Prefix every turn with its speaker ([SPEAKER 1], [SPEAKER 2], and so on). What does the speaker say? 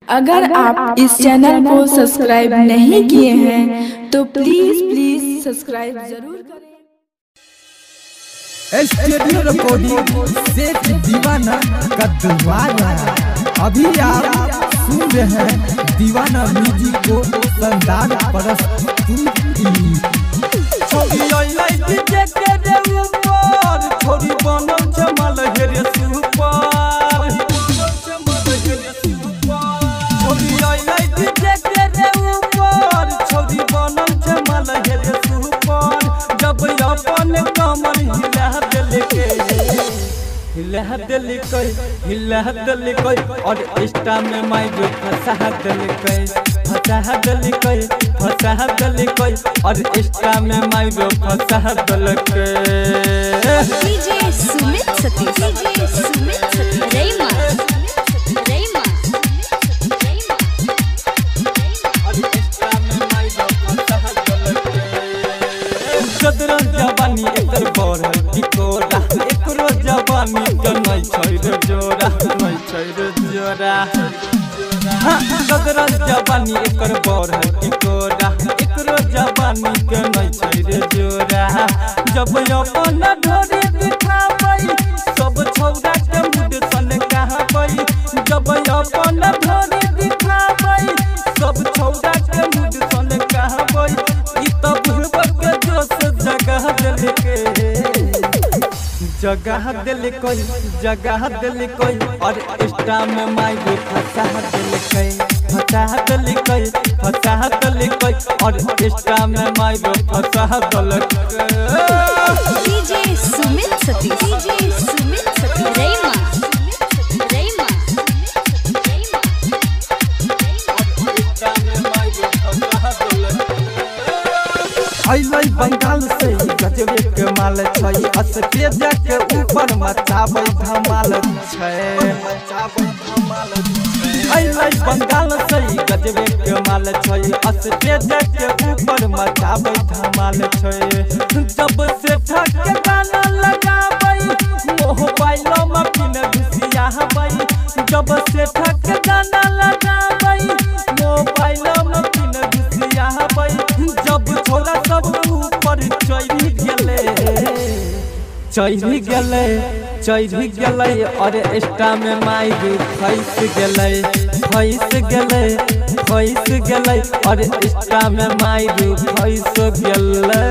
[SPEAKER 1] अगर आप इस चैनल को सब्सक्राइब नहीं किए हैं तो प्लीज सब्सक्राइब जरूर करें।
[SPEAKER 2] स्टूडियो रिकॉर्डिंग सेठ दीवाना का दुआरा। अभी आप सुन रहे हैं दीवाना म्यूजिक को शानदार प्रस्तुति। छोरी बनल जमाल हेरे सुपर, छोरी बनल जमाल हेरे सुपर। जब अपन कमर हिला दिलकै और इंस्टा में माइक फंसा दिलकै और इंस्टा में माइक फंसा दिलकै।
[SPEAKER 3] डीजे सुमित सतीश रेमा
[SPEAKER 2] जदरा जवानी एकर बढ़ल टिकोरा, एकरो जवानी के नहीं छै रे जोरा। जदरा जवानी एकर बढ़ल टिकोरा, एकरो जवानी के नहीं छै रे जोरा। जब अपन ढोरी दिखाबै सब छौरा के मुड सन कहबै। जब अपन ढोरी दिखाबै सब छौरा के मुड सन कहबै। ई त बुढ़बा के जोश जगह दिलकै और इंस्टा में माइक फंसा दिलकै और इंस्टा में माइक फंसा दिलकै।
[SPEAKER 3] डीजे सुमित सतीश रेमा
[SPEAKER 2] अइलै बंगाल से गजबे के माल छै, स्टेज के ऊपर मचाबै धमाल छै। अइलै बंगाल से गजबे के माल छै, स्टेज के ऊपर मचाबै धमाल छै। जब से ठक के गाना लगाबै मोबाइल में पिन घुसियाबै। जब से ठक के गाना लगाबै मोबाइल में पिन घुसियाबै। जब छोरा सब ऊपर चढ़ी गेलै और इंस्टा में माइक फंस गेलै और इंस्टा में माइक फंस गेलै।